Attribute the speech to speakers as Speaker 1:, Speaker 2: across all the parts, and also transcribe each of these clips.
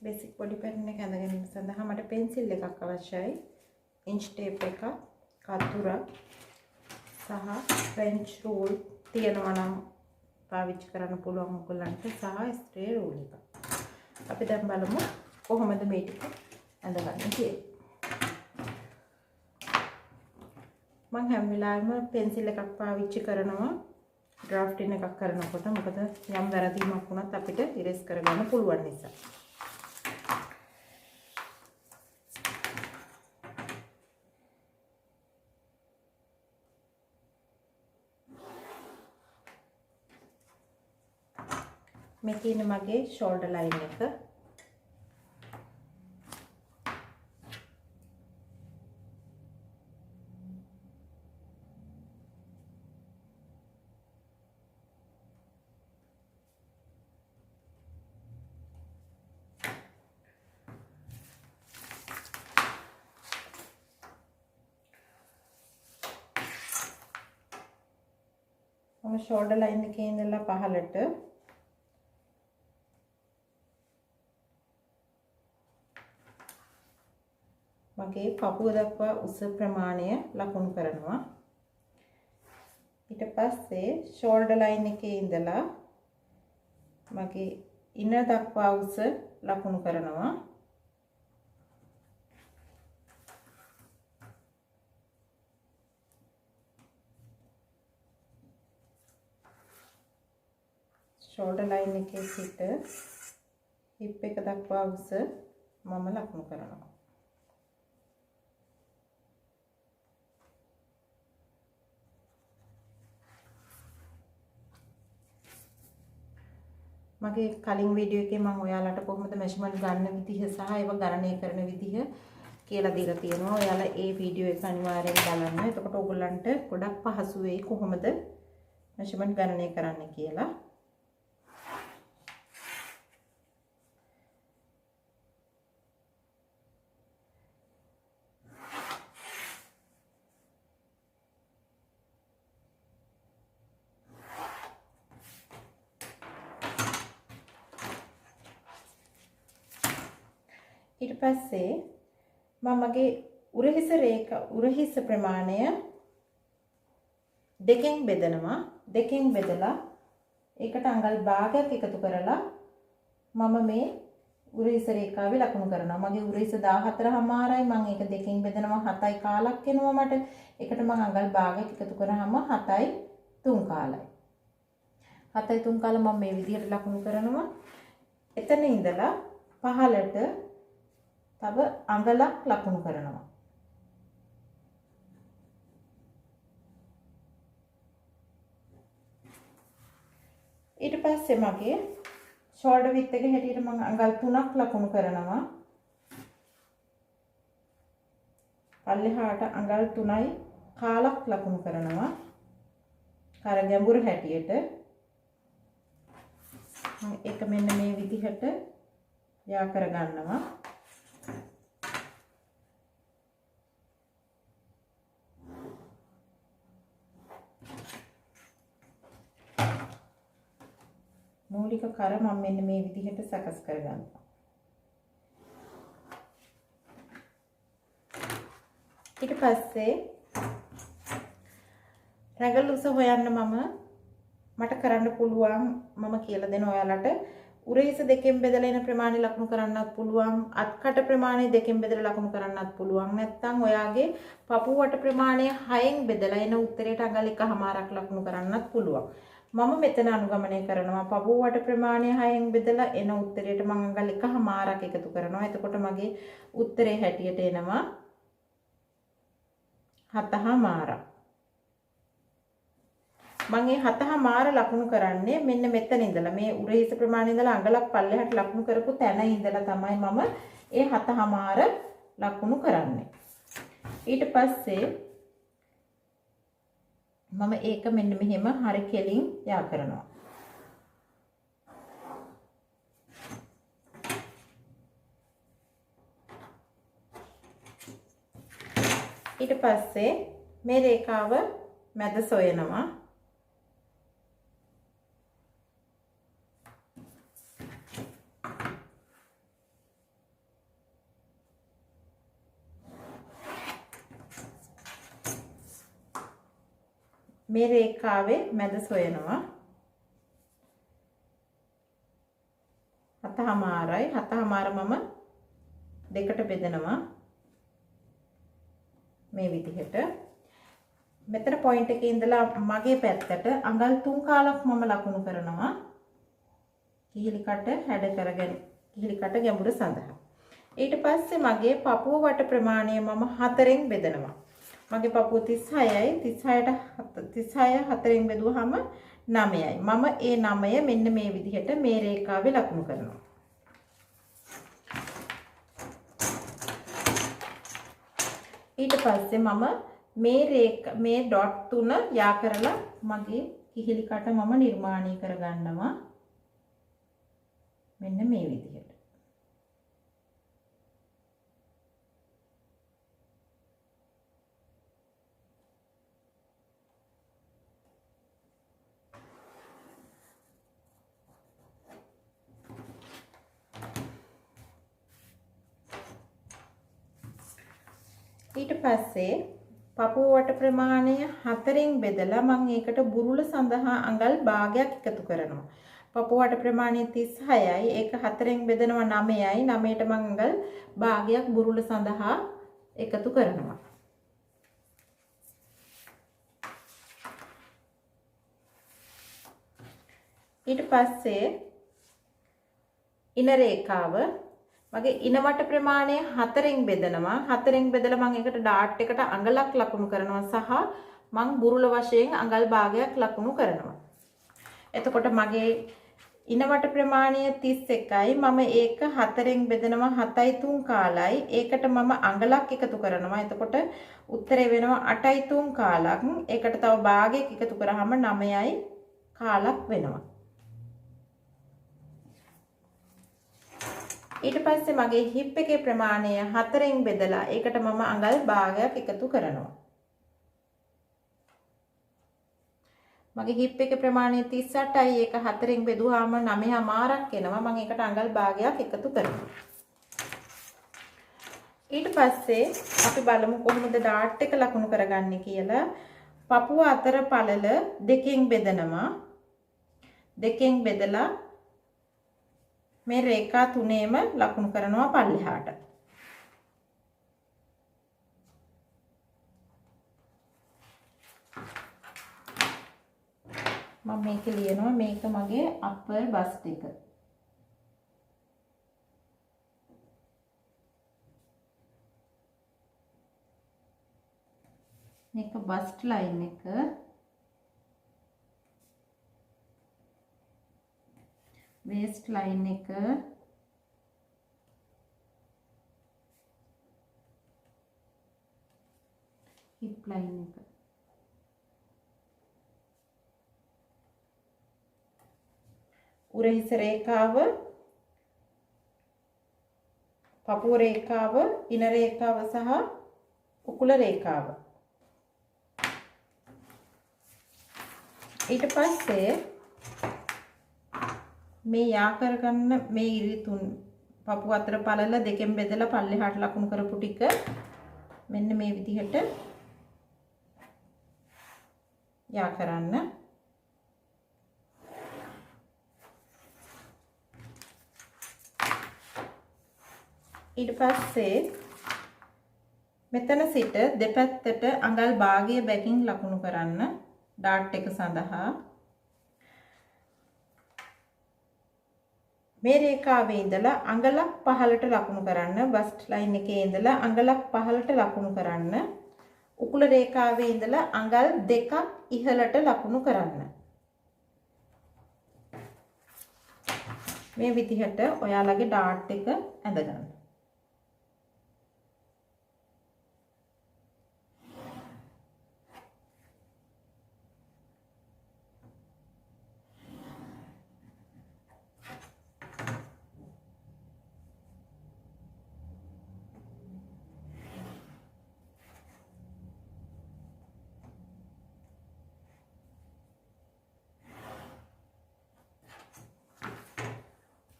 Speaker 1: Basic body pattern එක ඇඳ ගැනීම සඳහා මට පෙන්සිල් එකක් අවශ්‍යයි. ඉන්ච් ටේප් එකක්, කතුරක් සහ ෆ්‍රෙන්ච් රූල් තියෙනවා නම් පාවිච්චි කරන්න පුළුවන් ඔයගොල්ලන්ට සහ ස්ට්‍රේ රූල් එක. අපි දැන් බලමු කොහොමද මේ ටික ඇඳගන්නේ කියලා. මම හැම වෙලාවෙම පෙන්සිල් එකක් පාවිච්චි කරනවා ඩ්‍රාෆ්ටින් එකක් කරනකොට. මොකද යම් වැරදීමක් වුණත් අපිට ඉරේස් කරගන්න පුළුවන් නිසා. මේ තියෙන මගේ ෂෝල්ඩර් ලයින් එක. මම ෂෝල්ඩර් ලයින් එකේ ඉඳලා පහළට මගේ පපුව දක්වා උස ප්‍රමාණය ලකුණු කරනවා. ඊට පස්සේ ෂෝල්ඩර් ලයින් එකේ ඉඳලා මගේ ඉන දක්වා උස ලකුණු කරනවා. ෂෝල්ඩර් ලයින් එකේ සිට හිප් එක දක්වා උස මම ලකුණු කරනවා. මගේ කලින් වීඩියෝ එකේ මම ඔයාලට කොහොමද මෙෂර්මන්ට් ගන්න විදිහ සහ ඒව ගණනය කරන විදිහ කියලා දීලා තියෙනවා. ඔයාලා ඒ වීඩියෝ එක අනිවාර්යෙන් බලන්න. එතකොට ඔයගොල්ලන්ට ගොඩක් පහසු වෙයි කොහොමද මෙෂර්මන්ට් ගණනය කරන්න කියලා. ඊට පස්සේ මම මගේ උරහිස ප්‍රමාණය දෙකෙන් බෙදනවා. දෙකෙන් බෙදලා ඒකට අඟල් භාගයක් එකතු කරලා මම මේ උරහිස රේඛාවේ ලකුණු කරනවා. මගේ උරහිස 14.5යි. මම ඒක දෙකෙන් බෙදනවා 7යි කාලක් එනවා මට. ඒකට මම අඟල් භාගයක් එකතු කරාම 7යි 3 කාලයි. 7යි 3 කාල මම මේ විදිහට ලකුණු කරනවා. එතන ඉඳලා පහළට තව අඟලක් ලකුණු කරනවා. ඊට පස්සේ මගේ ෂෝල්ඩර් විත් එක හැටියට මම අඟල් 3ක් ලකුණු කරනවා. පල්ලෙහාට අඟල් 3යි කාලක් ලකුණු කරනවා. කර ගැඹුරු හැටියට මම ඒක මෙන්න මේ විදිහට යා කර ගන්නවා. මූලික කර මම මෙන්න මේ විදිහට සකස් කර ගන්නවා. ඊට පස්සේ රැගල් උස හොයන්න මට කරන්න පුළුවන් මම කියලා දෙන ඔයාලට උරහිස දෙකෙන් බෙදලා එන ප්‍රමාණය ලකුණු කරන්නත් පුළුවන්. අත්කට ප්‍රමාණය දෙකෙන් බෙදලා ලකුණු කරන්නත් පුළුවන්. නැත්නම් ඔයාගේ පපුව වට ප්‍රමාණය 6න් බෙදලා එන උත්තරයට අඟල් 1.5ක් ලකුණු කරන්නත් පුළුවන්. මම මෙතන අනුගමනය කරනවා පපුව වට ප්‍රමාණය 6න් බෙදලා එන උත්තරයට මම අඟල් 1.5ක් එකතු කරනවා. එතකොට මගේ උත්තරේ හැටියට එනවා 7.5. මම මේ 7.5 ලකුණු කරන්නේ මෙන්න මෙතන ඉඳලා මේ උරහිස ප්‍රමාණය ඉඳලා අඟලක් පල්ලෙහාට ලකුණු කරපු තැන ඉඳලා තමයි මම ඒ 7.5 ලකුණු කරන්නේ. ඊට පස්සේ මම ඒක මෙන්න මෙහෙම හරි කෙලින් යා කරනවා. ඊට පස්සේ මේ රේඛාව මැද සොයනවා. මේ රේඛාවේ මැද සොයනවා. 7මාරයි 7මාර මම දෙකට බෙදනවා මේ විදිහට. මෙතන පොයින්ට් එකේ ඉඳලා මගේ පැත්තට අඟල් 3 කාලක් මම ලකුණු කරනවා. කිහිලි කට හැඩ කරගෙන කිහිලි කට ගැඹුර සඳහා. ඊට පස්සේ මගේ පපුව වට ප්‍රමාණය මම 4න් බෙදනවා. මගේ පපුව 36යි 36 4න් බෙදුවාම 9යි. මම ඒ 9 මෙන්න මේ විදිහට මේ රේඛාවේ ලකුණු කරනවා. ඊට පස්සේ මම මේ ඩොට් 3 යා කරලා මගේ කිහිලි කට මම නිර්මාණය කරගන්නවා. මෙන්න මේ විදිහට. ඊට පස්සේ පපුව වට ප්‍රමාණය 4න් බෙදලා මම ඒකට බුරුල සඳහා අඟල් භාගයක් එකතු කරනවා. පපුව වට ප්‍රමාණය 36යි ඒක 4න් බෙදනවා 9යි 9ට මම අඟල් භාගයක් බුරුල සඳහා එකතු කරනවා. ඊට පස්සේ ඉන රේඛාව මගේ ඉනවට ප්‍රමාණය 4න් බෙදනවා. 4න් බෙදලා මම ඒකට ඩාට් එකට අඟලක් ලකුණු කරනවා සහ මම බුරුල වශයෙන් අඟල් භාගයක් ලකුණු කරනවා. එතකොට මගේ ඉනවට ප්‍රමාණය 31යි. මම ඒක 4න් බෙදනවා 7යි 3 කාලයි. ඒකට මම අඟලක් එකතු කරනවා. එතකොට උත්තරේ වෙනවා 8යි 3 කාලක්. ඒකට තව භාගයක් එකතු කරාම 9යි කාලක් වෙනවා. ඊට පස්සේ මගේ හිප් එකේ ප්‍රමාණය 4න් බෙදලා ඒකට මම අඟල් භාගයක් එකතු කරනවා. මගේ හිප් එකේ ප්‍රමාණය 38යි ඒක 4න් බෙදුවාම 9මාරක් එනවා. මම ඒකට අඟල් භාගයක් එකතු කරනවා. ඊට පස්සේ අපි බලමු කොහොමද ඩාට් එක ලකුණු කරගන්නේ කියලා. පපුව අතර පළල දෙකෙන් බෙදනවා. දෙකෙන් බෙදලා මේ රේඛා තුනේම ලකුණු කරනවා පල්ලෙහාට. මම මේක ලියනවා මේක මගේ අපර් බස්ට් එක. මේක බස්ට් ලයින් එක. वेस्ट लाइन एक हिप लाइन एक उरहिस रेखाव पपु रेखाव इन रेखाव सह उकुल रेखाव ඊට පස්සේ මේ යා කරගන්න මේ ඉරි තුන් පපුව අතර පළල දෙකෙන් බෙදලා පල්ලෙහාට ලකුණු කරපු ටික මෙන්න මේ විදිහට යා කරන්න. ඊට පස්සේ මෙතන සිට දෙපැත්තට අඟල් භාගය බැගින් ලකුණු කරන්න ඩාට් එක සඳහා. මේ රේඛාවේ ඉඳලා අඟලක් පහළට ලකුණු කරන්න. බස්ට් ලයින් එකේ ඉඳලා අඟලක් පහළට ලකුණු කරන්න. උකුල රේඛාවේ ඉඳලා අඟල් දෙකක් ඉහළට ලකුණු කරන්න. මේ විදිහට ඔයාලගේ ඩාට් එක ඇඳගන්න.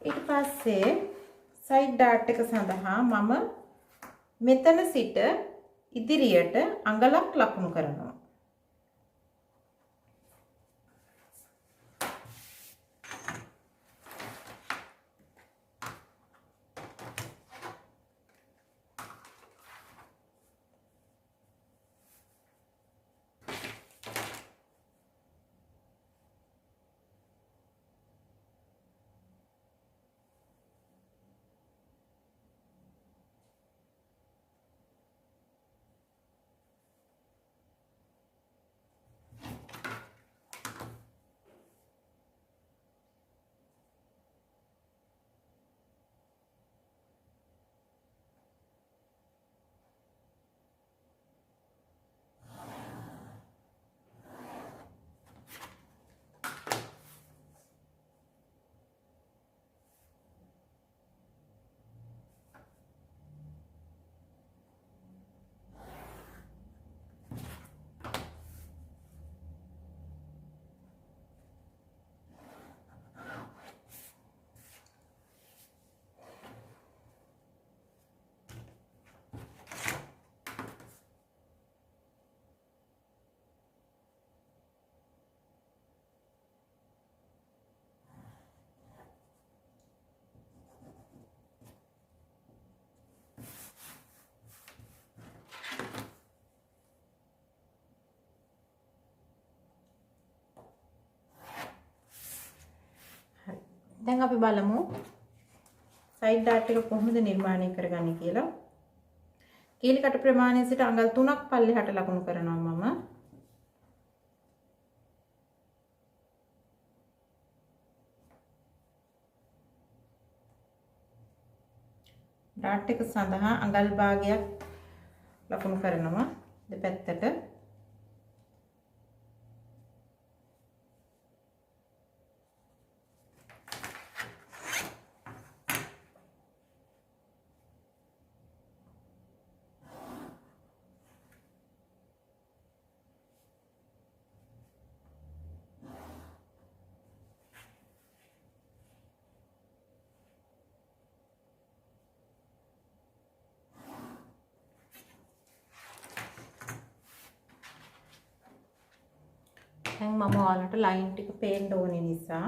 Speaker 1: ඊට පස්සේ සයිඩ් ඩාට් එක සඳහා මම මෙතන සිට ඉදිරියට අඟලක් ලකුණු කරනවා. දැන් අපි බලමු සයිඩ් ඩාට් එක කොහොමද නිර්මාණය කරගන්නේ කියලා. කීලි කට ප්‍රමාණය සිට අඟල් 3ක් පල්ලෙහාට ලකුණු කරනවා මම. ඩාට් එක සඳහා අඟල් භාගයක් ලකුණු කරනවා දෙපැත්තට. දැන් මම ඔයාලට ලයින් ටික පේන්න ඕනේ නිසා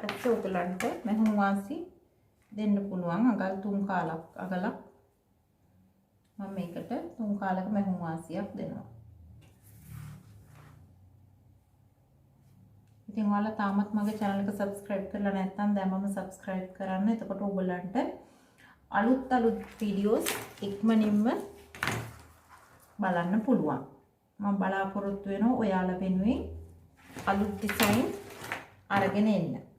Speaker 1: පස්සේ ඔයගලන්ට මෙහුම් වාසි දෙන්න පුළුවන් අඟල් 3 කාලක් අගලක් මම මේකට 3 කාලක මෙහුම් වාසියක් දෙනවා. ඉතින් ඔයාලා තාමත් මගේ channel එක subscribe කරලා නැත්නම් දැන්මම subscribe කරන්න. එතකොට ඔයගලන්ට අලුත් videos ඉක්මනින්ම බලන්න පුළුවන්. මම බලාපොරොත්තු වෙනවා ඔයාලා වෙනුවෙන් අලුත් design අරගෙන එන්න.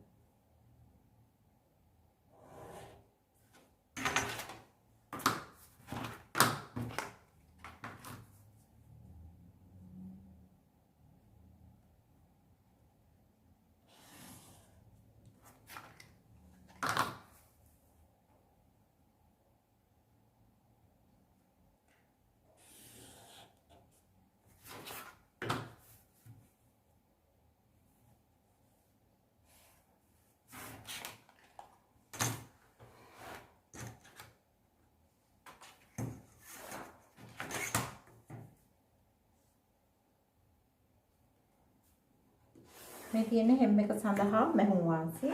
Speaker 1: මේ තියෙන hem එක සඳහා මෙහුම් වාසි.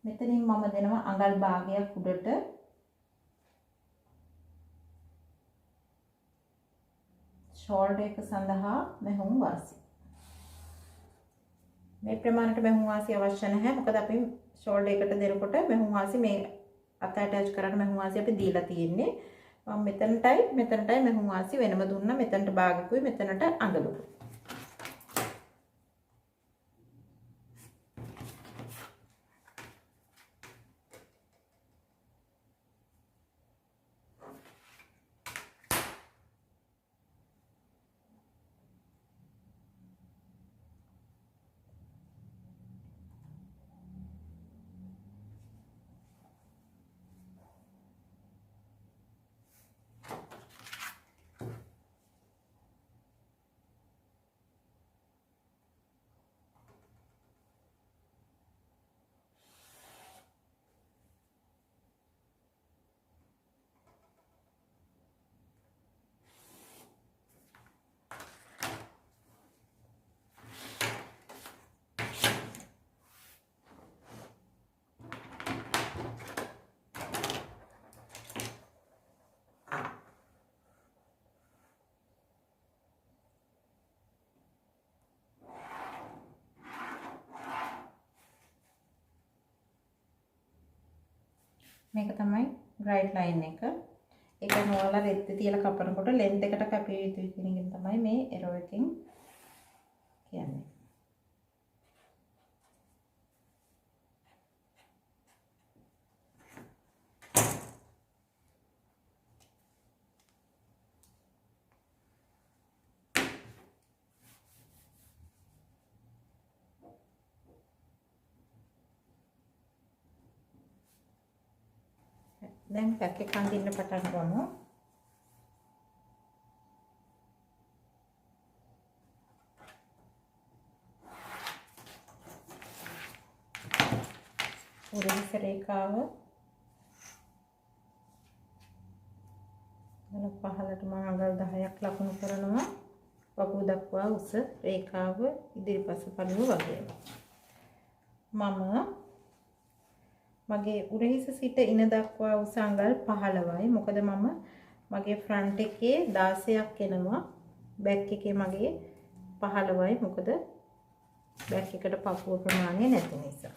Speaker 1: මෙතනින් මම දෙනවා අඟල් භාගයක් උඩට. ෂෝල්ඩර් එක සඳහා මෙහුම් වාසි. මේ ප්‍රමාණයට මෙහුම් වාසි අවශ්‍ය නැහැ. මොකද අපි ෂෝල්ඩර් එකට දෙනකොට මෙහුම් වාසි මේ අත ඇටච් කරන්න මෙහුම් වාසි අපි දීලා තියෙන්නේ. මම මෙතනටයි මෙහුම් වාසි වෙනම දුන්නා. මෙතනට භාගකුයි මෙතනට අඟලුකුයි. මේක තමයි right line එක. ඒ කියන්නේ ඔයාලා රෙද්ද තියලා කපනකොට length එකට කැපිය යුතුයි කියන එක තමයි මේ arrow එකෙන් කියන්නේ. දැන් පැක් එක අඳින්න පටන් ගමු. උරහිස රේඛාව දැන් පහළට මම අඟල් 10ක් ලකුණු කරනවා. වකුගඩු දක්වා උස රේඛාව ඉදිරිපස පළුව වගේ. මම මගේ උරහිස සිට ඉන දක්වා උස අඟල් 15යි. මොකද මම මගේ ෆ්‍රන්ට් එකේ 16ක් එනවා. බෑක් එකේ මගේ 15යි. මොකද බෑක් එකට පපුව ප්‍රමාණය නැති නිසා.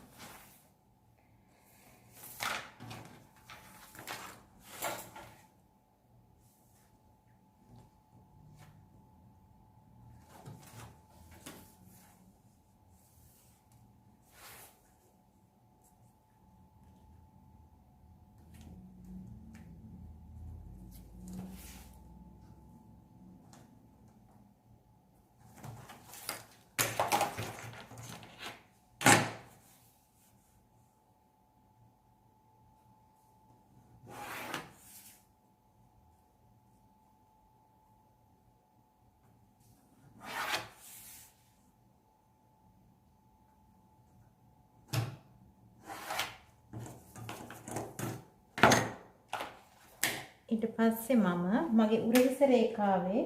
Speaker 1: ඊට පස්සේ මම මගේ උරහිස රේඛාවේ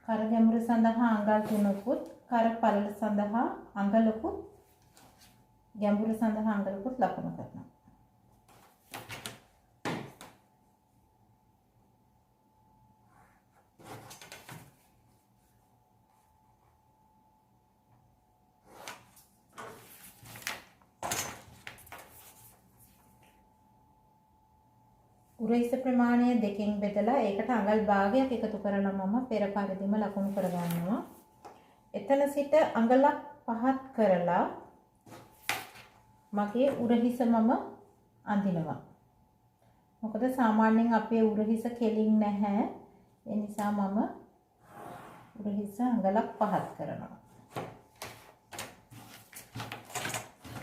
Speaker 1: කරගැමුර සඳහා අඟල් 3කුත් කර පළල සඳහා අඟලකුත් ගැඹුර සඳහා අඟලකුත් ලකුණු කරනවා. උරහිස ප්‍රමාණය දෙකෙන් බෙදලා ඒකට අඟල් භාගයක් එකතු කරලා මම පෙර පරිදිම ලකුණු කරගන්නවා. එතන සිට අඟලක් පහත් කරලා මගේ උරහිස මම අඳිනවා. මොකද සාමාන්‍යයෙන් අපේ උරහිස කෙලින් නැහැ. ඒ නිසා මම උරහිස අඟලක් පහත් කරනවා.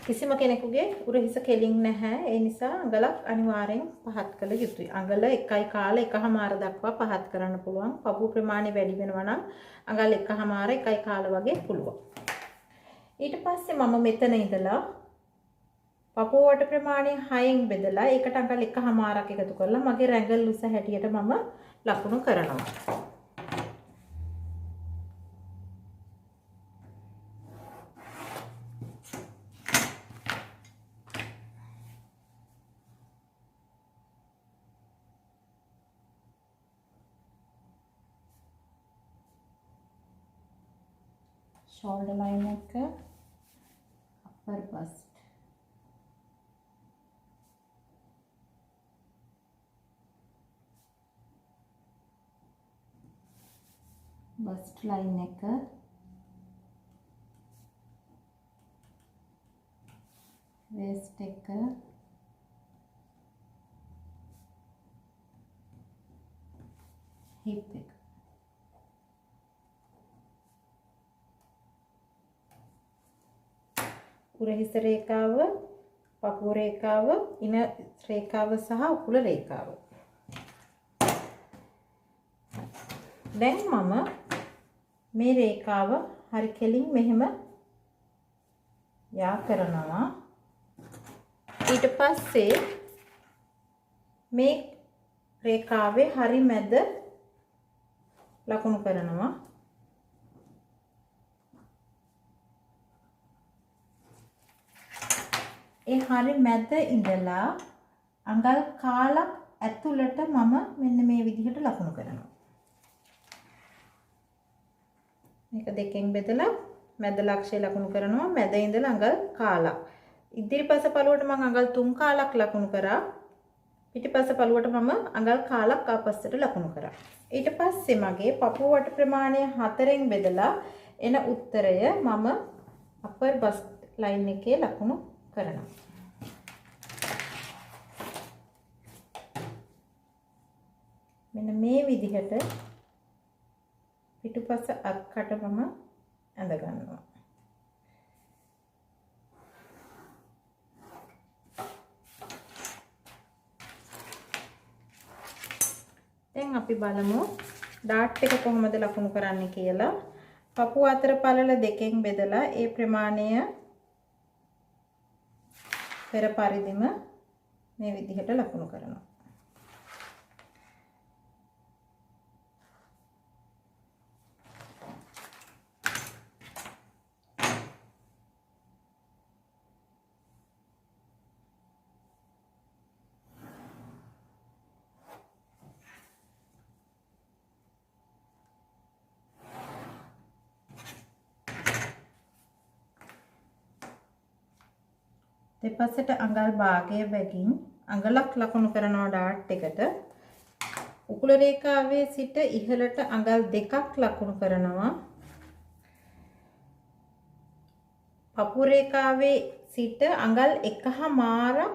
Speaker 1: කිසිම කෙනෙකුගේ උරහිස කෙලින් නැහැ. ඒ නිසා අඟලක් අනිවාර්යෙන් පහත් කළ යුතුයි. අඟල 1.1 දක්වා පහත් කරන්න පුළුවන්. පපුව ප්‍රමාණය වැඩි වෙනවා නම් අඟල් 1.1 වගේ පුළුවන්. ඊට පස්සේ මම මෙතන ඉඳලා පපුව වට ප්‍රමාණය 6න් බෙදලා ඒකට අඟල් 1.5ක් එකතු කරලා මගේ රැඟල් උස හැටියට මම ලකුණු කරනවා. shoulder line එක upper bust line එක waist එක hip එක උරහිස රේඛාව, පපුව රේඛාව, ඉන රේඛාව සහ උකුල රේඛාව. දැන් මම මේ රේඛාව හරි කෙලින් මෙහෙම යා කරනවා. ඊට පස්සේ මේ රේඛාවේ හරි මැද ලකුණු කරනවා. ඒ හරි මැද ඉඳලා අඟල් කාලක් ඇතුළට මම මෙන්න මේ විදිහට ලකුණු කරනවා. මේක දෙකෙන් බෙදලා මැද ලක්ෂය ලකුණු කරනවා. මැද ඉඳලා අඟල් කාලක්. ඉදිරිපස පළුවට මම අඟල් 3 කාලක් ලකුණු කරා. පිටිපස පළුවට මම අඟල් කාලක් ආපස්සට ලකුණු කරා. ඊට පස්සේ මගේ පපුව වට ප්‍රමාණය 4න් බෙදලා එන උත්තරය මම upper bust line එකේ ලකුණු කරනවා. මෙන්න මේ විදිහට පිටුපස අත්කට මම ඇඳ ගන්නවා. දැන් අපි බලමු ඩාට් එක කොහොමද ලකුණු කරන්නේ කියලා. පපුව අතර පළල දෙකෙන් බෙදලා ඒ ප්‍රමාණය පෙර පරිදිම මේ විදිහට ලකුණු කරනවා. දෙපසට අඟල් භාගය බැගින් අඟලක් ලකුණු කරනවා ඩාට් එකට. උකුල රේඛාවේ සිට ඉහළට අඟල් 2ක් ලකුණු කරනවා. පපුව රේඛාවේ සිට අඟල් 1.5ක්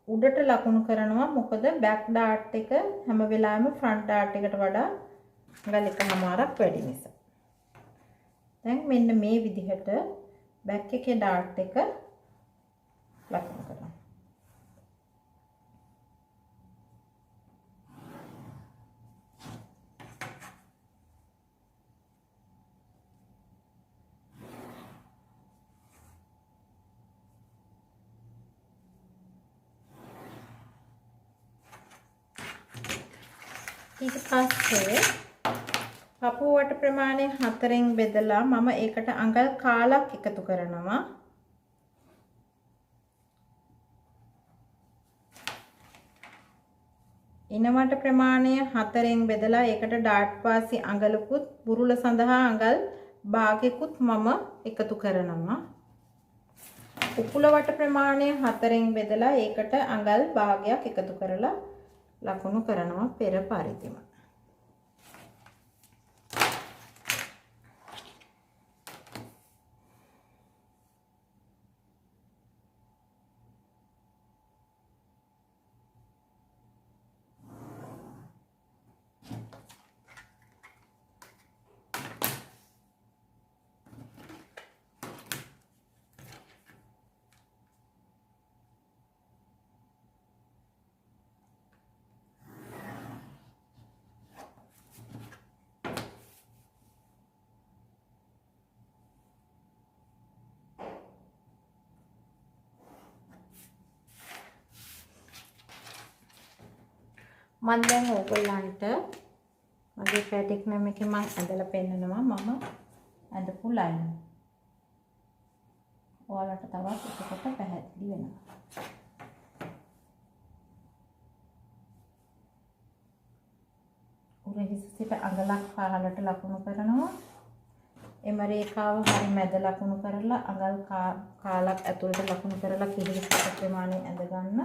Speaker 1: උඩට ලකුණු කරනවා. මොකද බෑක් ඩාට් එක හැම වෙලාවෙම ෆ්‍රන්ට් ඩාට් එකට වඩා අඟල් 1.5ක් වැඩි නිසා. දැන් මෙන්න මේ විදිහට බෑක් එකේ ඩාට් එක ලකුණු කරනවා. ඊට පස්සේ කපුවට ප්‍රමාණය 4න් බෙදලා මම ඒකට අඟල් කාලක් එකතු කරනවා. ඉනවට ප්‍රමාණය 4න් බෙදලා ඒකට ඩාට් වාසි අඟලකුත් බුරුල සඳහා අඟල් භාගයකුත් මම එකතු කරනවා. උකුලවට ප්‍රමාණය 4න් බෙදලා ඒකට අඟල් භාගයක් එකතු කරලා ලකුණු කරනවා පෙර පරිදිම. මම දැන් ඕගොල්ලන්ට මගේ පැටික්නම් එකේ මම ඇඳලා පෙන්නනවා මම ඇඳපු ලයින්. ඔයාලට තවත් එතකොට පැහැදිලි වෙනවා. උරහිස සිට අඟලක් පහළට ලකුණු කරනවා. එම රේඛාව හරි මැද ලකුණු කරලා අඟල් කාලක් ඇතුළට ලකුණු කරලා කිහිප ප්‍රමාණය ඇඳ ගන්න.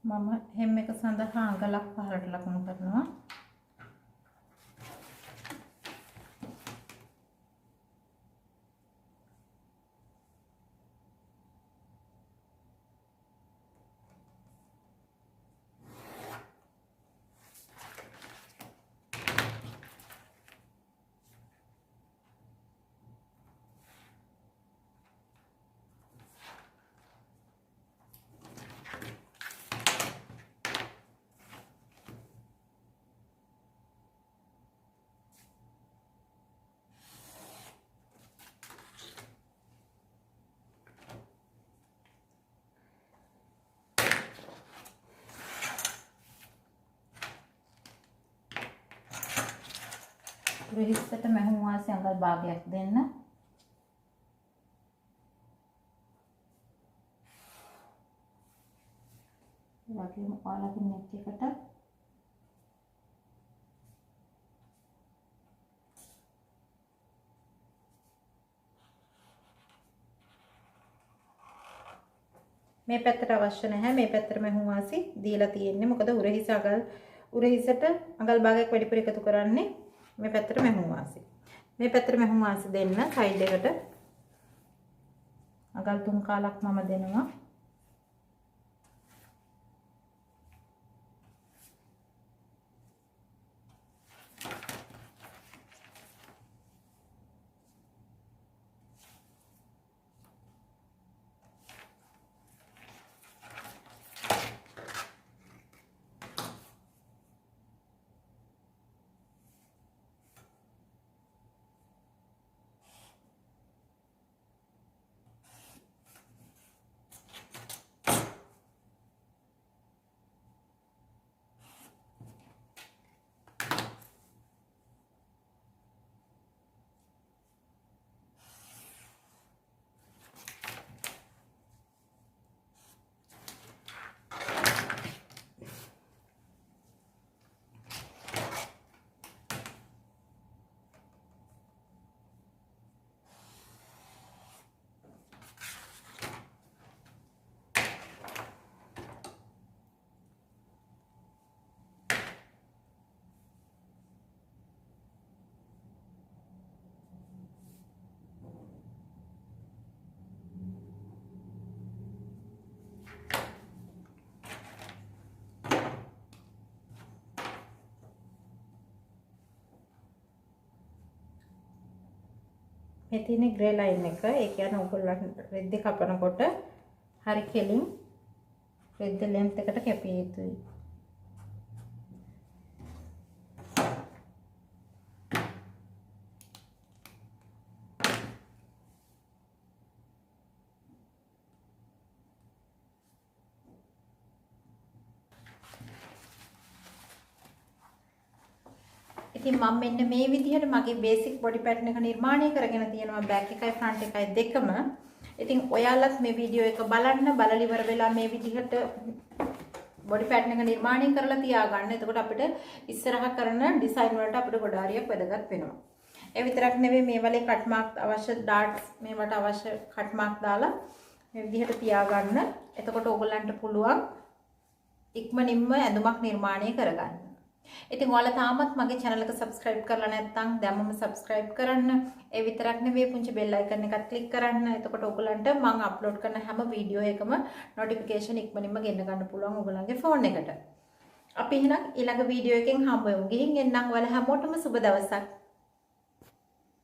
Speaker 1: මම hem එක සඳහා අඟලක් පහළට ලකුණු කරනවා. උරහිස්සට මැහුම් වාසි අඟල් භාගයක් දෙන්න. ඒ වගේම ඔයාලගේ නෙක් එකට මේ පැත්තට අවශ්‍ය නැහැ. මේ පැත්තට මැහුම් වාසි දීලා තියෙන්නේ. මොකද උරහිසට අඟල් භාගයක් වැඩිපුර එකතු කරන්නේ මේ පැත්තට මැහුම් වාසි. මේ පැත්තට මැහුම් වාසි දෙන්න සයිඩ් එකට අඟල් 3 කාලක් මම දෙනවා. මේ තියෙන ග්‍රේ ලයින් එක. ඒ කියන්නේ ඔයගොල්ලන් රෙද්ද කපනකොට හරි කෙලින් රෙද්ද ලෙන්ත් එකට කැපිය යුතුයි. ඉතින් මම මෙන්න මේ විදිහට මගේ බේසික් බොඩි පැටර්න් එක නිර්මාණය කරගෙන තියෙනවා බෑක් එකයි ෆ්‍රන්ට් එකයි දෙකම. ඉතින් ඔයාලත් මේ වීඩියෝ එක බලන්න බලලා ඉවර වෙලා මේ විදිහට බොඩි පැටර්න් එක නිර්මාණය කරලා තියාගන්න. එතකොට අපිට ඉස්සරහ කරන ඩිසයින් වලට අපිට ගොඩ හරියක් වැදගත් වෙනවා. ඒ විතරක් නෙවෙයි මේ වලේ කට් මාක් අවශ්‍ය ඩාට්ස් මේවට අවශ්‍ය කට් මාක් දාලා මේ විදිහට තියාගන්න. එතකොට ඕගොල්ලන්ට පුළුවන් ඉක්මනින්ම ඇඳුමක් නිර්මාණය කරගන්න. ඉතින් ඔයාලා තාමත් මගේ channel එක subscribe කරලා නැත්නම් දැම්මම subscribe කරන්න. ඒ විතරක් නෙවෙයි පුංචි bell icon එකත් click කරන්න. එතකොට ඔයගලන්ට මම upload කරන හැම වීඩියෝ එකම notification ඉක්මනින්ම ගෙන්න ගන්න පුළුවන් ඔයගලන්ගේ phone එකට. අපි එහෙනම් ඊළඟ වීඩියෝ එකෙන් හම්බ වෙමු. ගිහින් එන්නම් ඔයාලා හැමෝටම සුබ දවසක්.